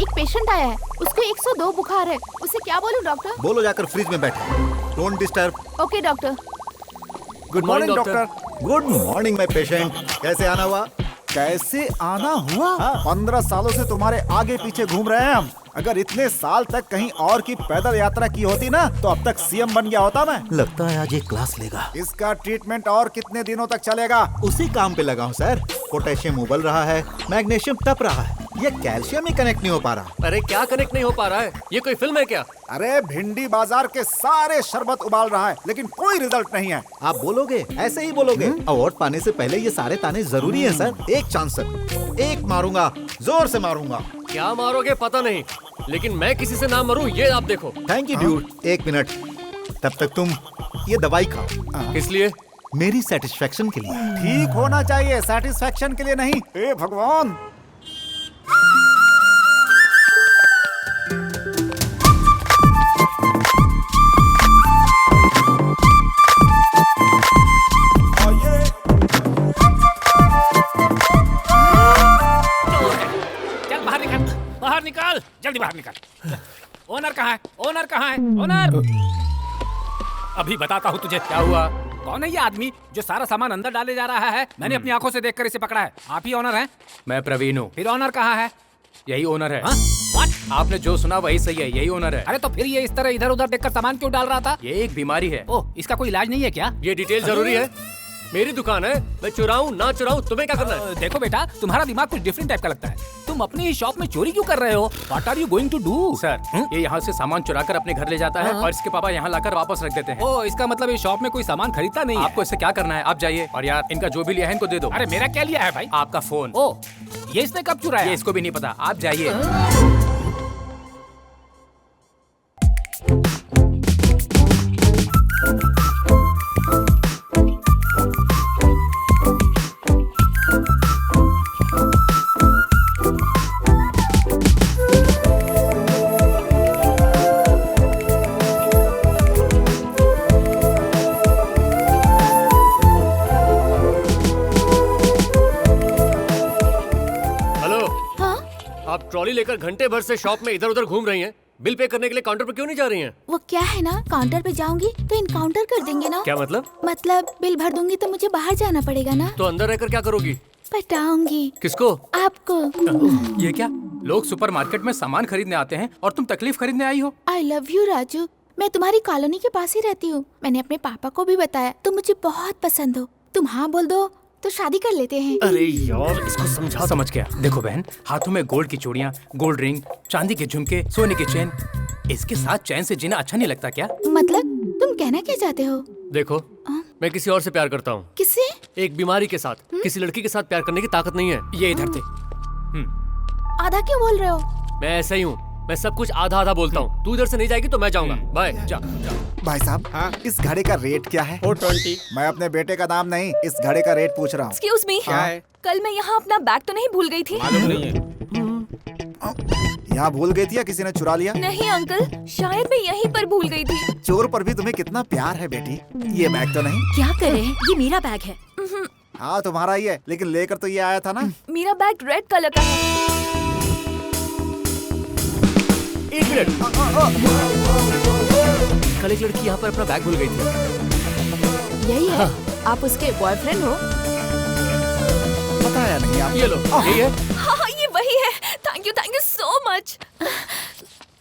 एक पेशेंट आया है, उसको 102 बुखार है। उसे क्या बोलूं डॉक्टर? बोलो जाकर फ्रिज में बैठे। Don't disturb. Okay doctor. Good morning doctor. Good morning my patient. कैसे आना हुआ? कैसे आना हुआ? 15 सालों से तुम्हारे आगे पीछे घूम रहे हैं हम। अगर इतने साल तक कहीं और की पैदल यात्रा की होती ना तो अब तक सीएम बन गया होता मैं। लगता है आज एक क्लास लेगा। इसका ट्रीटमेंट और कितने दिनों तक चलेगा? उसी काम पे लगा हूँ सर। पोटेशियम उबल रहा है, मैग्नीशियम तप रहा है, ये कैल्शियम ही कनेक्ट नहीं हो पा रहा। अरे क्या कनेक्ट नहीं हो पा रहा है? ये कोई फिल्म है क्या? अरे भिंडी बाजार के सारे शरबत उबाल रहा है लेकिन कोई रिजल्ट नहीं है। आप बोलोगे, ऐसे ही बोलोगे। अवार्ड पाने से पहले ये सारे ताने जरूरी है सर। एक चांस सर, एक मारूंगा, जोर से मारूंगा। क्या मारोगे पता नहीं, लेकिन मैं किसी से ना मरूं ये आप देखो। Thank you dude. एक मिनट, तब तक तुम ये दवाई खाओ। किस लिए? मेरी सेटिस्फेक्शन के लिए। ठीक होना चाहिए, सेटिस्फेक्शन के लिए नहीं। ए भगवान। बाहर निकाल, जल्दी बाहर निकाल। ओनर कहाँ है? ओनर कहाँ है? ओनर! अभी बताता हूँ तुझे क्या हुआ। कौन है ये आदमी जो सारा सामान अंदर डाले जा रहा है? मैंने अपनी आंखों से देखकर इसे पकड़ा है। आप ही ओनर हैं? मैं प्रवीण हूँ। फिर ओनर कहाँ है? यही ओनर है। What? आपने जो सुना वही सही है, यही ओनर है। अरे तो फिर ये इस तरह इधर उधर देखकर सामान क्यों डाल रहा था? ये एक बीमारी है। ओह, इसका कोई इलाज नहीं है क्या? ये डिटेल जरूरी है? मेरी दुकान है, मैं चुराऊं ना चुराऊं तुम्हें क्या करना है? देखो बेटा, तुम्हारा दिमाग कुछ डिफरेंट टाइप का लगता है। तुम अपनी ही शॉप में चोरी क्यों कर रहे हो? What are you going to do? Sir, ये यहाँ से सामान चुरा कर अपने घर ले जाता है और इसके पापा यहाँ लाकर वापस रख देते हैं। ओह, इसका मतलब ये शॉप में कोई सामान खरीदता नहीं है। आपको इससे क्या करना है? आप जाइए और यार इनका जो भी लिया है इनको दे दो। अरे मेरा क्या लिया है भाई? आपका फोन। ओह, ये इसने कब चुराया? ये इसको भी नहीं पता, आप जाइए। आप ट्रॉली लेकर घंटे भर से शॉप में इधर उधर घूम रही हैं। बिल पे करने के लिए काउंटर पर क्यों नहीं जा रही हैं? वो क्या है ना, काउंटर पे जाऊंगी तो इनकाउंटर कर देंगे ना। क्या मतलब? मतलब बिल भर दूंगी तो मुझे बाहर जाना पड़ेगा ना। तो अंदर रहकर क्या करोगी? पटाऊंगी। किसको? आपको। ये क्या? लोग सुपरमार्केट में सामान खरीदने आते हैं और तुम तकलीफ खरीदने आई हो। I love you Raju. मैं तुम्हारी कॉलोनी के पास ही रहती हूँ। मैंने अपने पापा को भी बताया, तुम मुझे बहुत पसंद हो। तुम हाँ बोल दो तो शादी कर लेते हैं। अरे यार, इसको समझा। समझ गया। देखो बहन, हाथों में गोल्ड की चूड़ियाँ, गोल्ड रिंग, चांदी के झुमके, सोने की चेन, इसके साथ चैन से जीना अच्छा नहीं लगता क्या? मतलब तुम कहना क्या चाहते हो? देखो, मैं किसी और से प्यार करता हूँ। किससे? एक बीमारी के साथ। किसी लड़की के साथ प्यार करने की ताकत नहीं है। ये इधर थे। आधा क्यों बोल रहे हो? मैं ऐसा ही हूँ, मैं सब कुछ आधा आधा बोलता हूँ। तू इधर से नहीं जाएगी तो मैं जाऊंगा। बाय। जा। भाई साहब, इस घड़ी का रेट क्या है? 420। मैं अपने बेटे का नाम नहीं, इस घड़ी का रेट पूछ रहा हूँ। एक्सक्यूज मी, क्या है? कल मैं यहाँ अपना बैग तो नहीं भूल गई थी? मालूम नहीं है। यहाँ भूल गई थी या किसी ने चुरा लिया? नहीं अंकल, शायद मैं यहीं पर भूल गई थी। चोर पर भी तुम्हें कितना प्यार है बेटी। ये बैग तो नहीं? क्या करे, ये मेरा बैग है। हाँ तुम्हारा ही है, लेकिन लेकर तो ये आया था ना। मेरा बैग रेड कलर का है। एक मिनट। कल एक लड़की यहाँ पर अपना बैग भूल गई थी। यही है? आप उसके बॉयफ्रेंड हो? बताया नहीं आप। ये लो, यही है। हाँ, ये वही है। Thank you so much.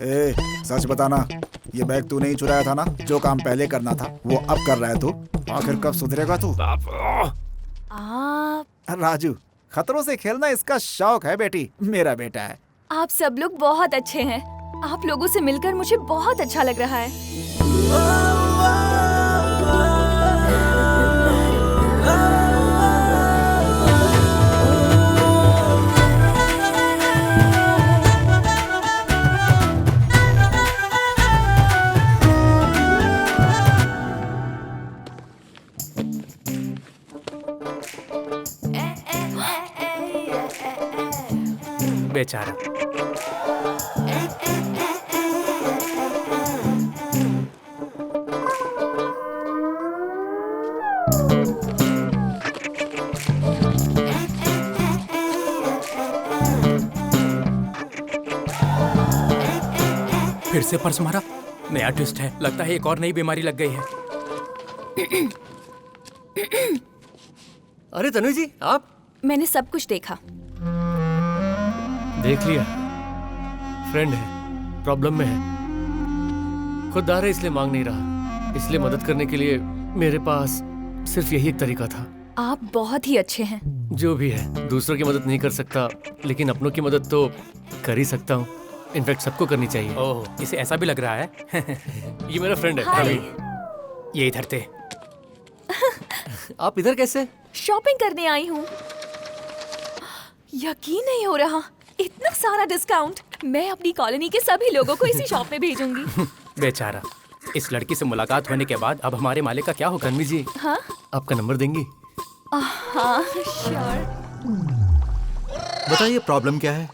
ए, सच बताना, ये बैग तू नहीं चुराया था ना? जो काम पहले करना था वो अब कर रहा है तू। आखिर कब सुधरेगा तू? राजू, खतरों से खेलना इसका शौक है बेटी। मेरा बेटा है। आप सब लोग बहुत अच्छे हैं। आप लोगों से मिलकर मुझे बहुत अच्छा लग रहा है। बेचारा। फिर से पर्स मारा। नया ट्विस्ट है, लगता है एक और नई बीमारी लग गई है। अरे तनु जी, आप मैंने सब कुछ देखा। देख लिया? फ्रेंड है, प्रॉब्लम में है, खुददार है इसलिए मांग नहीं रहा, इसलिए मदद करने के लिए मेरे पास सिर्फ यही एक तरीका था। आप बहुत ही अच्छे हैं। जो भी है, दूसरों की मदद नहीं कर सकता, लेकिन अपनों की मदद तो कर ही सकता हूँ। इनफैक्ट सबको करनी चाहिए। ओह, इसे ऐसा भी लग रहा है। ये मेरा फ्रेंड है हाय। प्रवीण। ये इधर थे। आप इधर कैसे? शॉपिंग करने आई हूँ। यकीन नहीं हो रहा, इतना सारा डिस्काउंट। मैं अपनी कॉलोनी के सभी लोगों को इसी शॉप में भेजूंगी। बेचारा, इस लड़की से मुलाकात होने के बाद अब हमारे मालिक का क्या होगा? तन्वी जी, हाँ आपका नंबर देंगी? हाँ श्योर। बताइए प्रॉब्लम क्या है?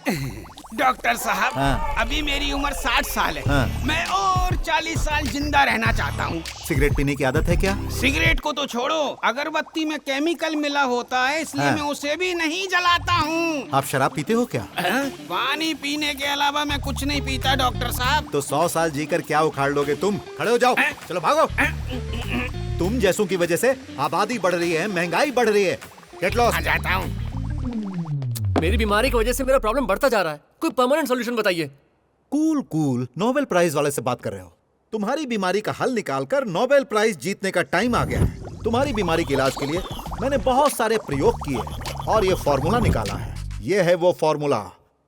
डॉक्टर साहब, हाँ। अभी मेरी उम्र 60 साल है। हाँ। मैं और 40 साल जिंदा रहना चाहता हूँ। सिगरेट पीने की आदत है क्या? सिगरेट को तो छोड़ो, अगरबत्ती में केमिकल मिला होता है, इसलिए हाँ। मैं उसे भी नहीं जलाता हूँ। आप शराब पीते हो क्या? पानी पीने के अलावा मैं कुछ नहीं पीता डॉक्टर साहब। तो 100 साल जीकर क्या उखाड़ लोगे तुम? खड़े हो जाओ, चलो भागो। तुम जैसों की वजह से आबादी बढ़ रही है, महंगाई बढ़ रही है। Get lost. आ जाता हूँ। मेरी बीमारी की वजह से मेरा प्रॉब्लम बढ़ता जा रहा है, कोई परमानेंट सॉल्यूशन बताइए। कूल कूल, नोबेल प्राइज वाले से बात कर रहे हो? तुम्हारी बीमारी का हल निकालकर नोबेल प्राइज जीतने का टाइम आ गया है। तुम्हारी बीमारी के इलाज के लिए मैंने बहुत सारे प्रयोग किए और ये फॉर्मूला निकाला है। ये है वो फॉर्मूला,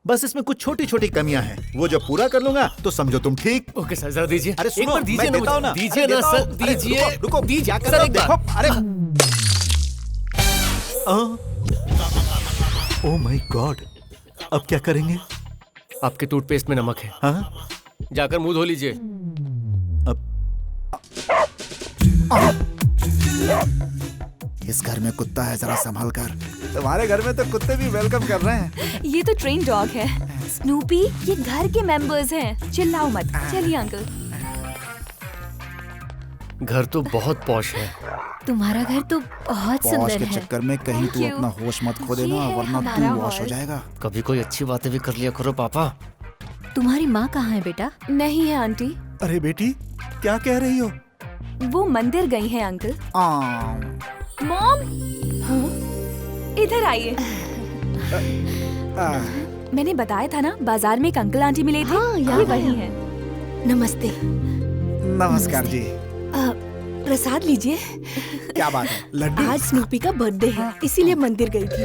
बस इसमें कुछ छोटी छोटी कमियां हैं। वो जब पूरा कर लूंगा तो समझो तुम ठीक। ओके सर, जरा दीजिए। अरे एक सुनो, बार दीजिए मैं ना देता हूं मुझे। ना। दीजिए अरे ना देता सर, हूं। अरे दीजिए। रुको, दीजिए क्या कर सर, रहे हो? एक बार। देखो, अरे ओह माय गॉड, अब क्या करेंगे? आपके टूथपेस्ट में नमक है, हाँ? जाकर मुंह धो लीजिए। इस घर में कुत्ता है, जरा संभाल कर। तुम्हारे घर में तो कुत्ते भी वेलकम कर रहे हैं। ये तो ट्रेन डॉग है। स्नूपी, ये घर के मेंबर्स हैं। चिल्लाओ मत। चलिए अंकल। घर तो बहुत पॉश है। तुम्हारा घर तो बहुत पॉश सुंदर के है। चक्कर में कहीं तू Thank you. अपना होश मत खो देना, ये है वरना हमारा तू वॉश हो हॉल। जाएगा। कभी कोई अच्छी बातें भी कर लिया करो पापा। तुम्हारी माँ कहाँ है बेटा? नहीं है आंटी, अरे बेटी, क्या कह रही हो? वो मंदिर गई है अंकल। मॉम, इधर आइए। मैंने बताया था ना, बाजार में एक अंकल आंटी मिले थे। हाँ, ये वही है। नमस्ते। नमस्कार जी। प्रसाद लीजिए। क्या बात है? लड्डू? आज स्नूपी का बर्थडे है, इसीलिए मंदिर गई थी।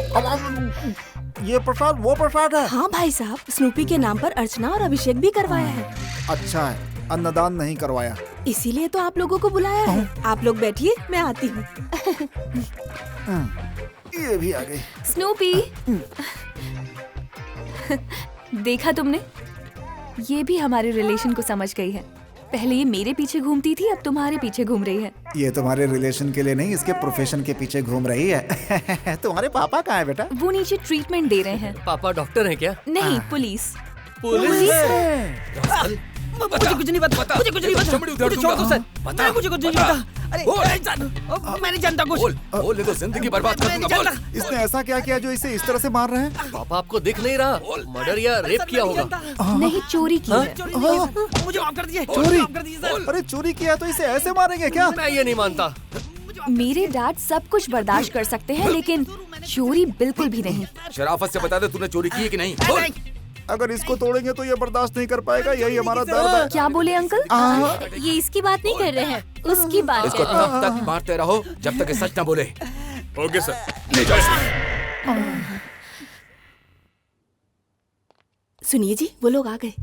ये प्रसाद वो प्रसाद है? हाँ भाई साहब, स्नूपी के नाम पर अर्चना और अभिषेक भी करवाया है। अच्छा है, अन्नदान नहीं करवाया। इसीलिए तो आप लोगों को बुलाया है। आप लोग बैठिए, मैं आती हूँ। ये भी आ गई। स्नूपी, देखा तुमने? ये भी हमारे रिलेशन को समझ गई है। पहले ये मेरे पीछे घूमती थी, अब तुम्हारे पीछे घूम रही है। ये तुम्हारे रिलेशन के लिए नहीं, इसके प्रोफेशन के पीछे घूम रही है। तुम्हारे पापा कहाँ है बेटा? वो नीचे ट्रीटमेंट दे रहे हैं। पापा डॉक्टर हैं क्या? नहीं, पुलिस। मुझे कुछ नहीं पता, मुझे कुछ नहीं पता, मुझे छोड़ दो सर, बता मुझे कुछ नहीं पता। अरे मैंने जानता कुछ बोले तो जिंदगी बर्बाद कर दूंगा। बोल। इसने ऐसा क्या किया जो इसे इस तरह से मार रहे हैं? पापा आपको दिख नहीं रहा? मर्डर या रेप किया होगा? नहीं, चोरी की है। मुझे माफ कर दीजिए। चोरी? माफ कर दीजिए सर। अरे चोरी किया तो इसे ऐसे मारेंगे क्या? मैं ये नहीं मानता। मेरे डैड सब कुछ बर्दाश्त कर सकते हैं, लेकिन चोरी बिल्कुल भी नहीं। शराफत से बता दे तूने चोरी की है कि नहीं? अगर इसको तोड़ेंगे तो ये बर्दाश्त नहीं कर पाएगा, यही हमारा दर्द है। क्या बोले अंकल? ये इसकी बात नहीं कर रहे हैं, उसकी बात इसको कर रहे तब तक मारते रहो जब तक ये सच ना बोले। ओके सर, ले जाओ इसको। सुनिए जी, वो लोग आ गए।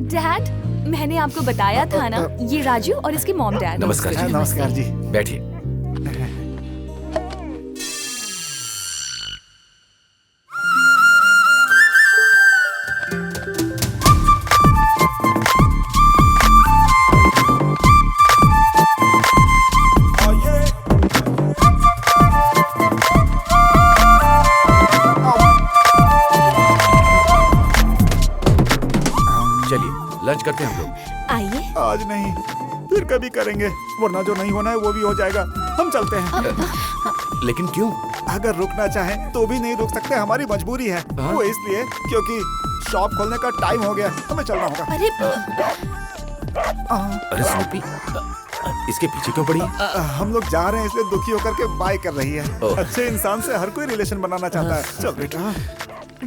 डैड, मैंने आपको बताया था ना, ये राजू और इसके मॉम डैड। नमस्कार जी। नमस्कार जी। बैठिए। चलिए लंच करते हैं हम लोग। आइए। आज नहीं, फिर कभी करेंगे, वरना जो नहीं होना है वो भी हो जाएगा। हम चलते हैं। लेकिन क्यों? अगर रुकना चाहें तो भी नहीं रुक सकते, हमारी मजबूरी है। वो इसलिए क्योंकि शॉप खोलने का टाइम हो गया, हमें चलना होगा। अरे अरे स्नूपी, इसके पीछे क्यों पड़ी? हम लोग जा रहे हैं इसलिए दुखी होकर के बाय कर रही है। ओह। अच्छे इंसान से हर कोई रिलेशन बनाना चाहता है। चल बेटा।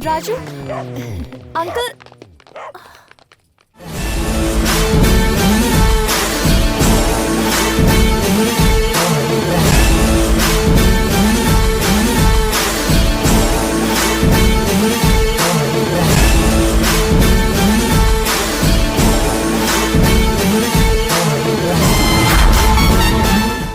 राजू, अंकल